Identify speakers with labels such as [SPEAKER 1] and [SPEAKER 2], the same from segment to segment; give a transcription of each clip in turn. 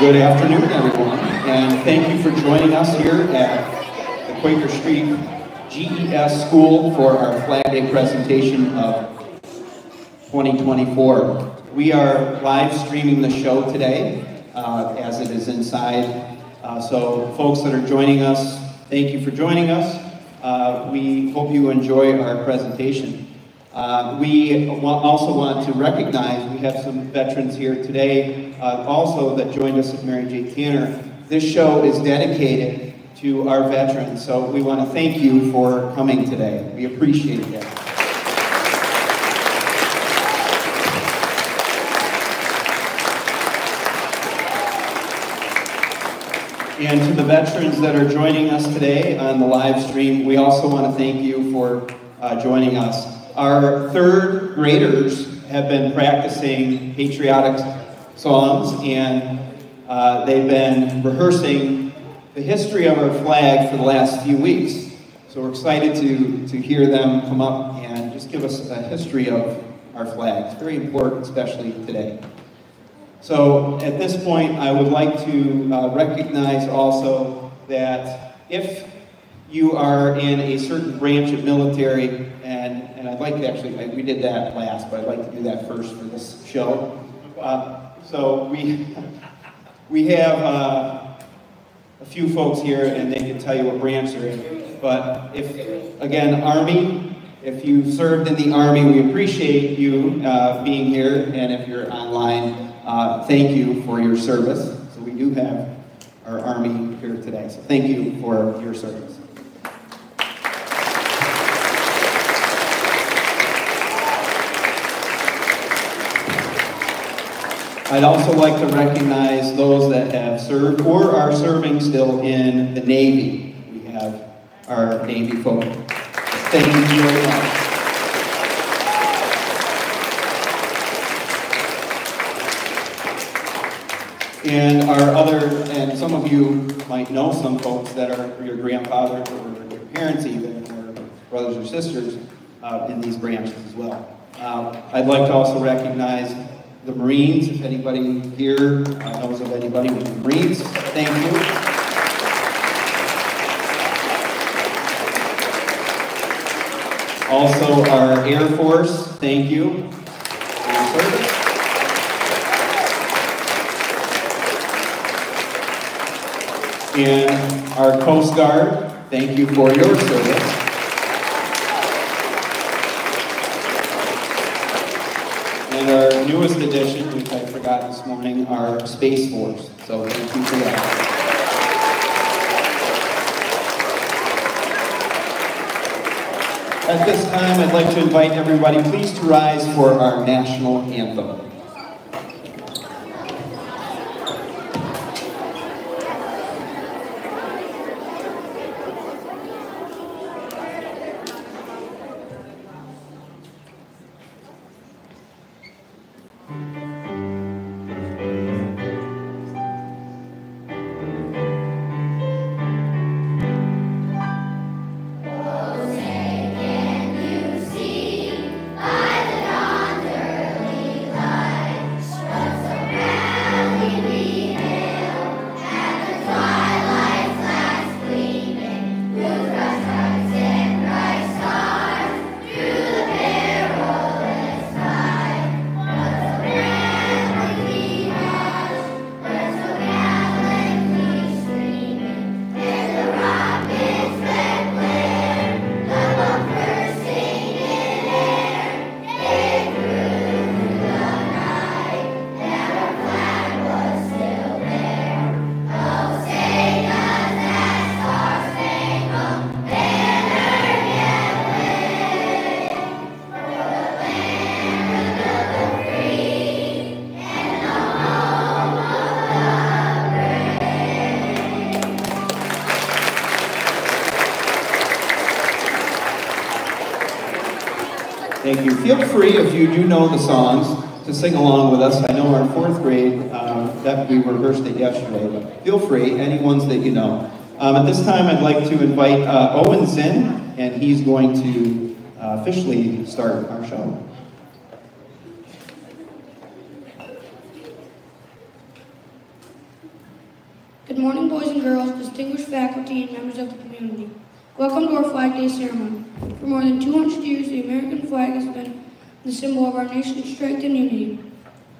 [SPEAKER 1] Good afternoon, everyone, and thank you for joining us here at the Quaker Street GES School for our Flag Day presentation of 2024. We are live streaming the show today as it is inside. So folks that are joining us, thank you for joining us. We hope you enjoy our presentation. We also want to recognize, we have some veterans here today also that joined us at Mary J. Tanner. This show is dedicated to our veterans, so we want to thank you for coming today. We appreciate that. And to the veterans that are joining us today on the live stream, we also want to thank you for joining us. Our third graders have been practicing patriotic songs, and they've been rehearsing the history of our flag for the last few weeks. So we're excited to hear them come up and just give us a history of our flag. It's very important, especially today. So at this point, I would like to recognize also that if you are in a certain branch of military, and I'd like to actually, we did that last, but I'd like to do that first for this show. So we have a few folks here, and they can tell you what branch they're in. But if, again, Army, if you served in the Army, we appreciate you being here, and if you're online, thank you for your service. So we do have our Army here today, so thank you for your service. I'd also like to recognize those that have served or are serving still in the Navy. We have our Navy folk. Thank you very much. And our other, and some of you might know some folks that are your grandfather or your parents even, or brothers or sisters in these branches as well. I'd like to also recognize the Marines, if anybody here knows of anybody with the Marines, thank you. Also our Air Force, thank you for your service. And our Coast Guard, thank you for your service. And our newest addition, which I forgot this morning, our Space Force. So thank you for that. At this time, I'd like to invite everybody please to rise for our national anthem. Thank you. Feel free, if you do know the songs, to sing along with us. I know our fourth grade, that we rehearsed it yesterday, but feel free, any ones that you know. At this time, I'd like to invite Owen Zinn, and he's going to officially start our show.
[SPEAKER 2] Good morning, boys and girls, distinguished faculty, and members of the community. Welcome to our Flag Day ceremony. For more than 200 years, the American flag has been the symbol of our nation's strength and unity.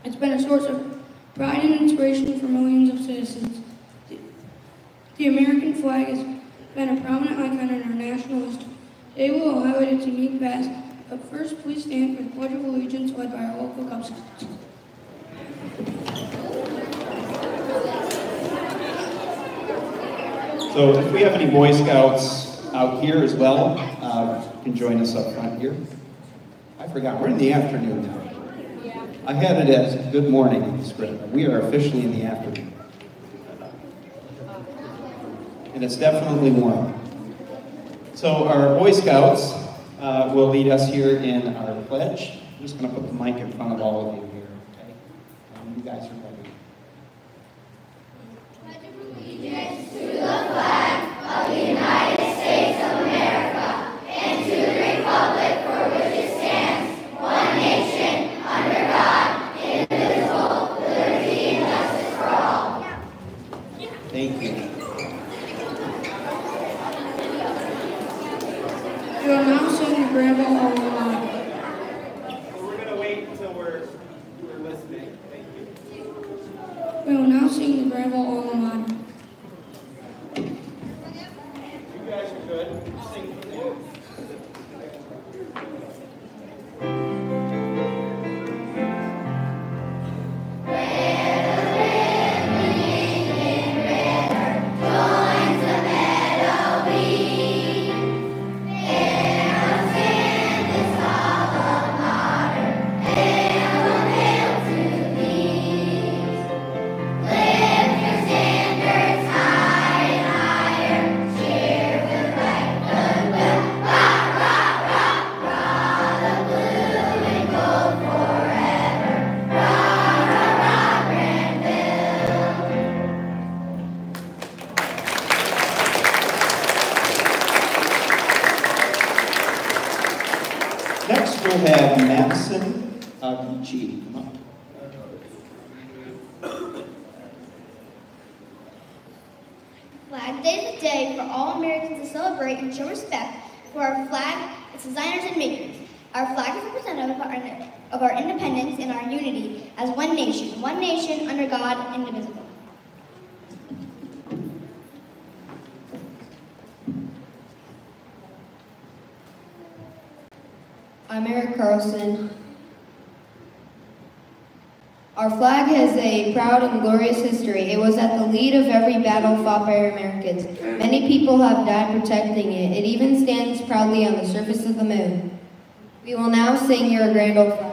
[SPEAKER 2] It's been a source of pride and inspiration for millions of citizens. The American flag has been a prominent icon in our national history. Today we will highlight its unique past, but first please stand for the Pledge of Allegiance led by our local Cub Scouts.
[SPEAKER 1] So if we have any Boy Scouts out here as well, you can join us up front here. I forgot, we're in the afternoon now. I had it as good morning in the script. We are officially in the afternoon. And it's definitely warm. So our Boy Scouts will lead us here in our pledge. I'm just going to put the mic in front of all of you here, okay? You guys are ready.
[SPEAKER 3] Pledge of allegiance to the flag of the United States of America and to the republic for which it stands, one nation, under God, indivisible, with liberty and justice for all.
[SPEAKER 1] Thank you.
[SPEAKER 2] We will now sing the Granville Alma Mater.
[SPEAKER 1] We're going to wait until we're listening. Thank you.
[SPEAKER 2] We will now sing the Granville Alma Mater.
[SPEAKER 1] You guys are good. Sing for me. Next, we'll have Madison Beachy. Come on.
[SPEAKER 4] Flag Day is a day for all Americans to celebrate and show respect for our flag, its designers and makers. Our flag is representative of our independence and our unity as one nation under God, indivisible.
[SPEAKER 5] I'm Eric Carlson. Our flag has a proud and glorious history. It was at the lead of every battle fought by our Americans. Many people have died protecting it. It even stands proudly on the surface of the moon. We will now sing Your Grand Old Flag.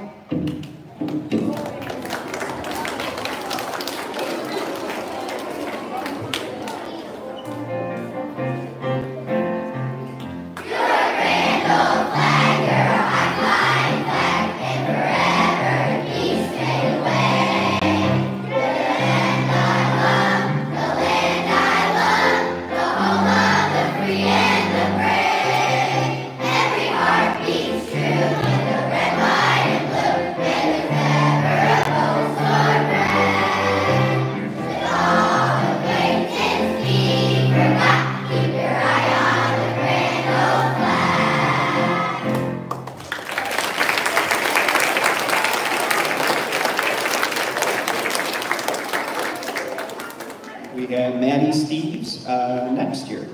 [SPEAKER 1] We have Maddie Steves next year.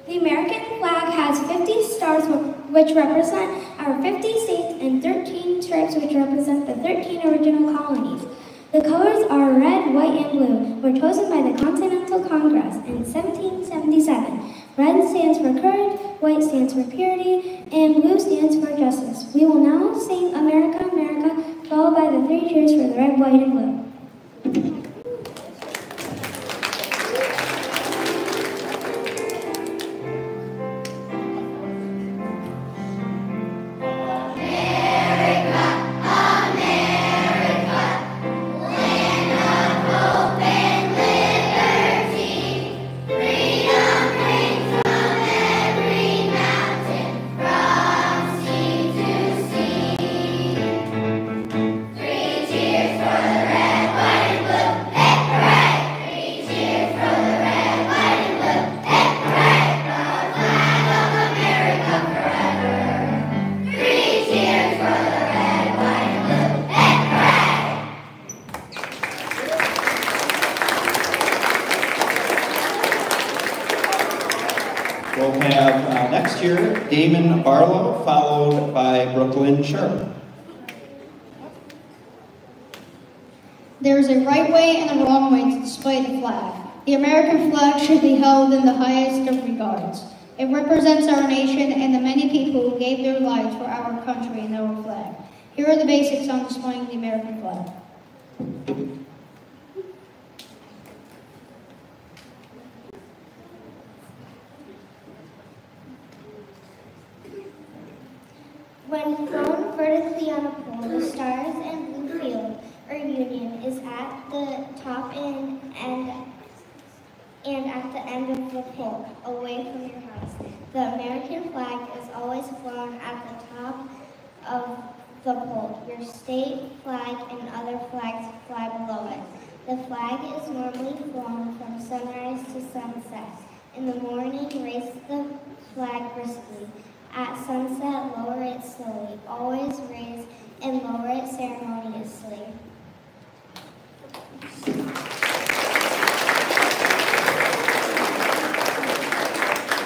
[SPEAKER 6] The American flag has 50 stars which represent our 50 states and 13 stripes which represent the 13 original colonies. The colors are red, white, and blue, were chosen by the Continental Congress in 1777. Red stands for courage, white stands for purity, and blue stands for justice. We will now sing America, America, followed by the 3 cheers for the red, white, and blue.
[SPEAKER 3] Cheers for the red.
[SPEAKER 1] Next year, Damon Barlow, followed by Brooklyn Sharp.
[SPEAKER 7] There is a right way and a wrong way to display the flag. The American flag should be held in the highest of regards. It represents our nation and the many people who gave their lives for our country and our flag. Here are the basics on displaying the American flag.
[SPEAKER 6] When flown vertically on a pole, the stars and blue field or union is at the top and at the end of the pole, away from your house. The American flag is always flown at the top of the pole. Your state flag and other flags fly below it. The flag is normally flown from sunrise to sunset. In the morning, raise the flag briskly. At sunset, lower it slowly. Always raise and lower it ceremoniously.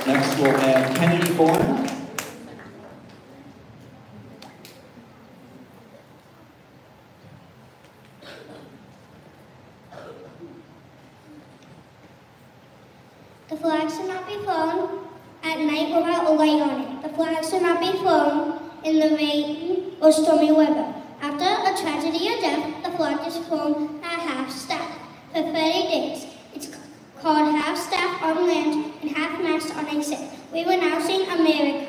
[SPEAKER 1] Next, we'll have Kennedy Bourne.
[SPEAKER 6] The flag should not be flown at night without a light on it. The flag should not be flown in the rain or stormy weather. After a tragedy or death, the flag is flown at half-staff for 30 days. It's called half-staff on land and half-mast on a ship. We will now sing America.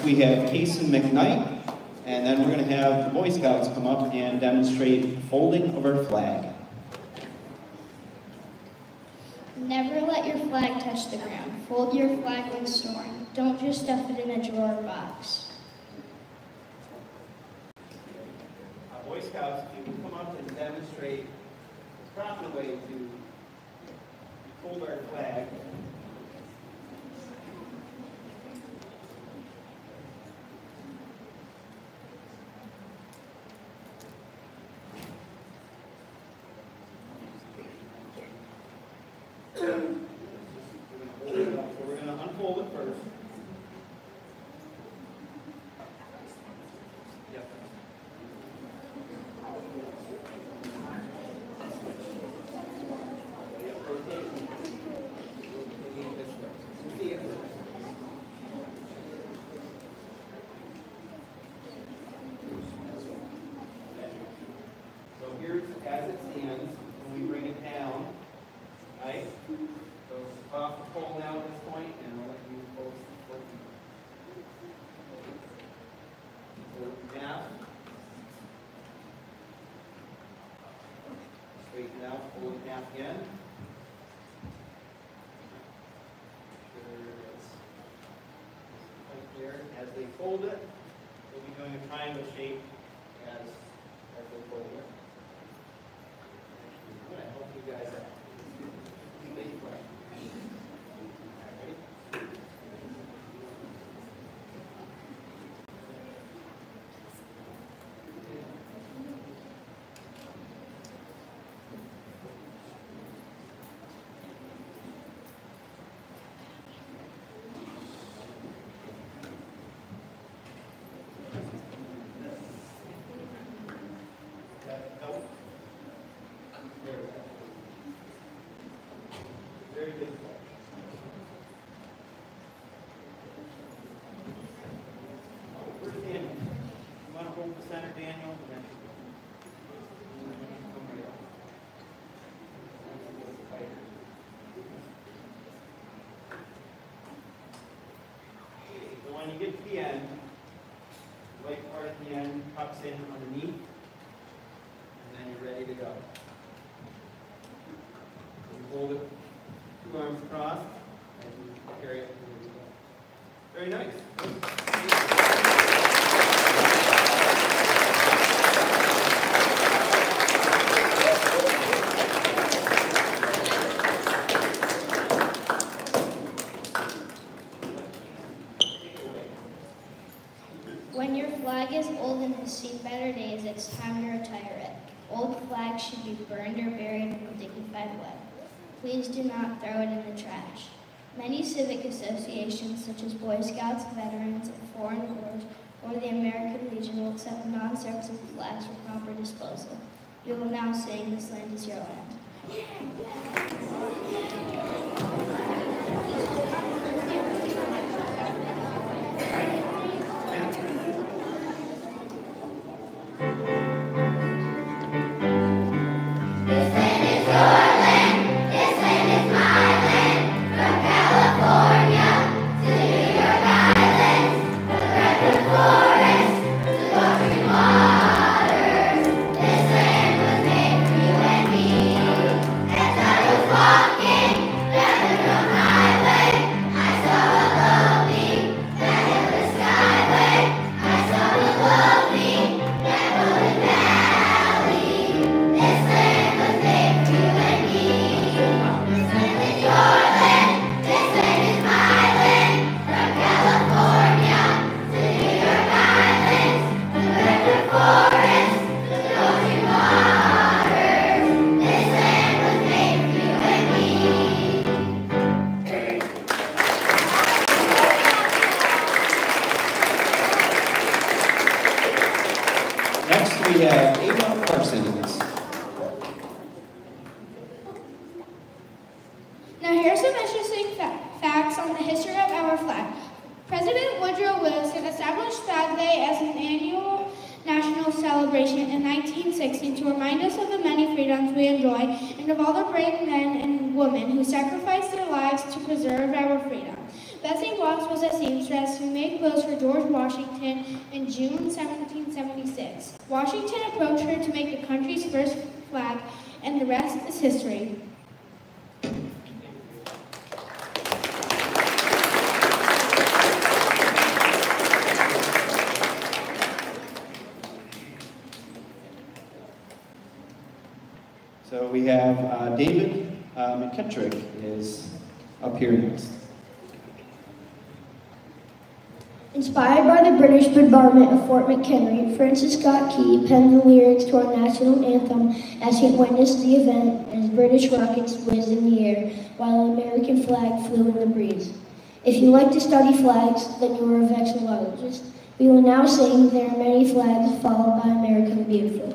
[SPEAKER 1] We have Kason McKnight, and then we're going to have the Boy Scouts come up and demonstrate folding of our flag.
[SPEAKER 7] Never let your flag touch the ground. Fold your flag when storing. Don't just stuff it in a drawer or box.
[SPEAKER 1] Boy Scouts, if you can come up and demonstrate the proper way to fold our flag. We're going to unfold it first. Yep. So here's as it stands when we bring it down, right? So off the pole now at this point, and we'll let you post the half. Straighten it out, pull it half again. Right there. As they fold it, we'll be doing a triangle shape as they fold it. I'm going to help you guys out. Very good. Where's Daniel? You want to hold the center, Daniel?
[SPEAKER 4] it's time to retire it. Old flags should be burned or buried in a dignified way. Please do not throw it in the trash. Many civic associations, such as Boy Scouts, veterans of foreign wars, or the American Legion will accept non-serviceable flags for proper disposal. We will now sing "This Land Is Your Land."
[SPEAKER 6] Now here's some interesting facts on the history of our flag. President Woodrow Wilson established Flag Day as an annual national celebration in 1960 to remind us of the many freedoms we enjoy and of all the brave men and women who sacrificed their lives to preserve our freedom. Betsy Watts was a seamstress who made clothes for George Washington in June 1776. Washington approached her to make the country's first flag, and the rest is history.
[SPEAKER 1] So we have David McKittrick is up here next.
[SPEAKER 8] Inspired by the British bombardment of Fort McHenry, Francis Scott Key penned the lyrics to our national anthem as he witnessed the event as British rockets whizzed in the air while the American flag flew in the breeze. If you like to study flags, then you are a vexillologist. We will now sing "There Are Many Flags," followed by "America the Beautiful."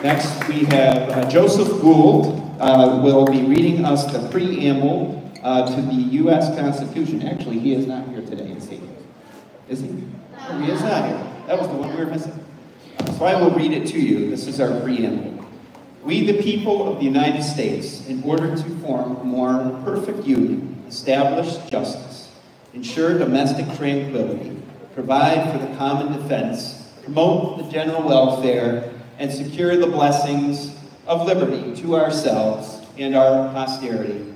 [SPEAKER 1] Next, we have Joseph Gould will be reading us the preamble to the U.S. Constitution. Actually, he is not here today, is he? Is he? No, he is not here. That was the one we were missing. So I will read it to you. This is our preamble. We, the people of the United States, in order to form a more perfect union, establish justice, ensure domestic tranquility, provide for the common defense, promote the general welfare, and secure the blessings of liberty to ourselves and our posterity,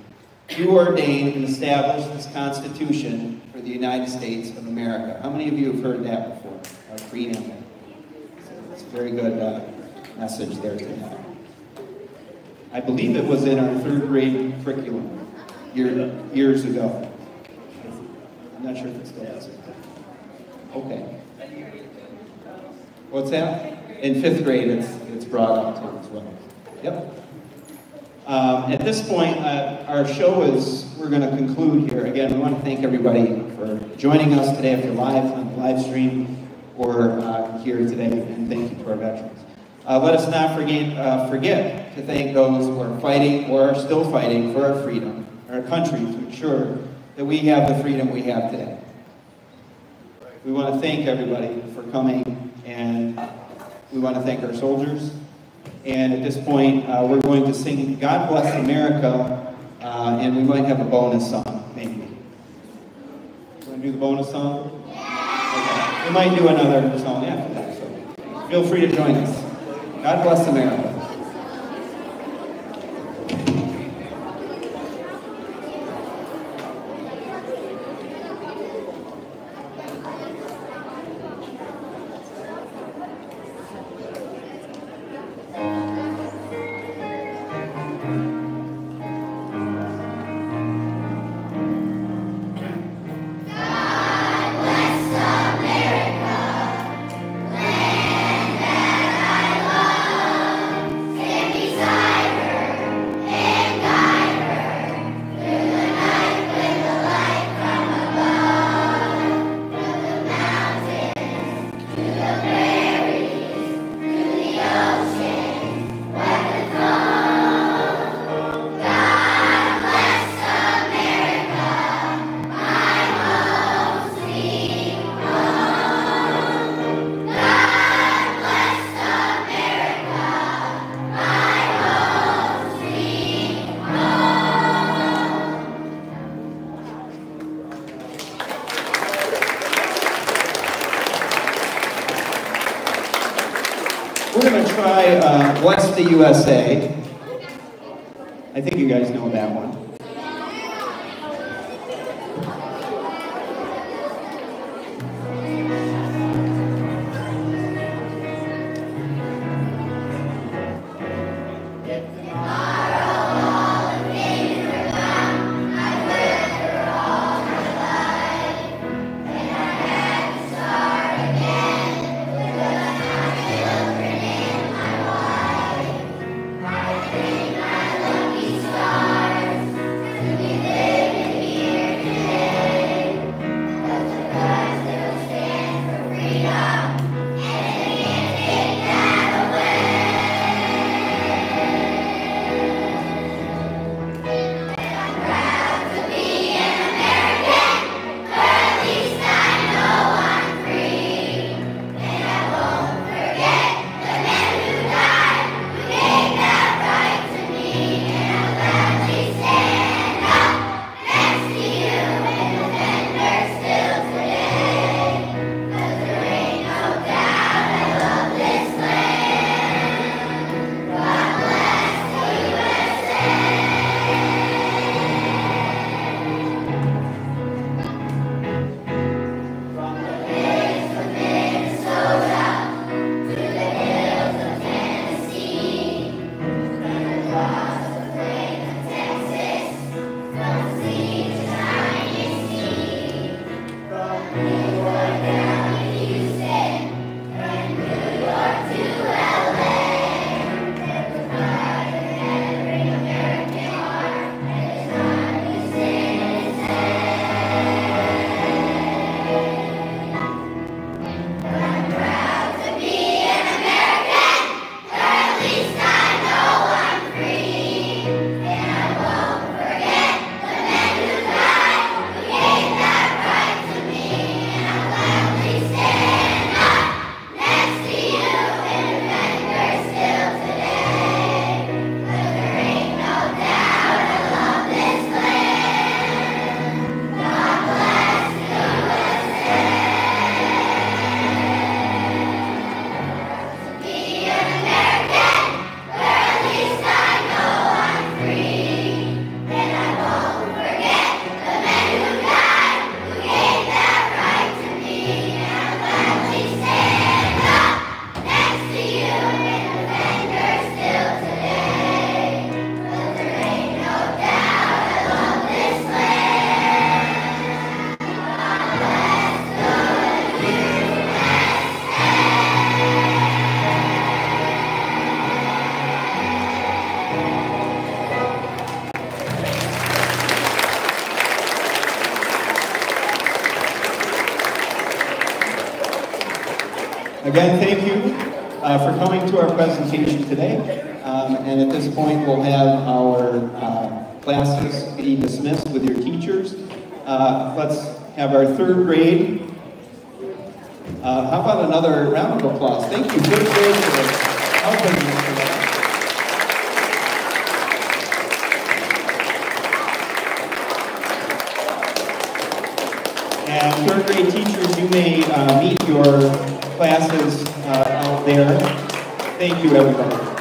[SPEAKER 1] do ordain and establish this Constitution for the United States of America. How many of you have heard that before? Our preamble. So it's a very good message there tonight. I believe it was in our 3rd grade curriculum years ago. I'm not sure if it still is. Okay. What's that? In 5th grade, it's brought up too as well. Yep. At this point, our show we're going to conclude here. Again, we want to thank everybody for joining us today, if you're live on the live stream or here today, and thank you to our veterans. Let us not forget to thank those who are fighting or are still fighting for our freedom, our country, to ensure that we have the freedom we have today. We want to thank everybody for coming, and we want to thank our soldiers. And at this point, we're going to sing God Bless America, and we might have a bonus song, maybe. You want to do the bonus song? Yeah. Okay. We might do another song after that, so feel free to join us. God bless America. We're going to try Bless the USA. I think you guys know that one.
[SPEAKER 3] Stars.
[SPEAKER 1] Again, thank you for coming to our presentation today. And at this point, we'll have our classes be dismissed with your teachers. Let's have our third grade. How about another round of applause? Thank you, third grade, for helping us today. And third grade teachers, you may meet your classes out there. Thank you, everybody.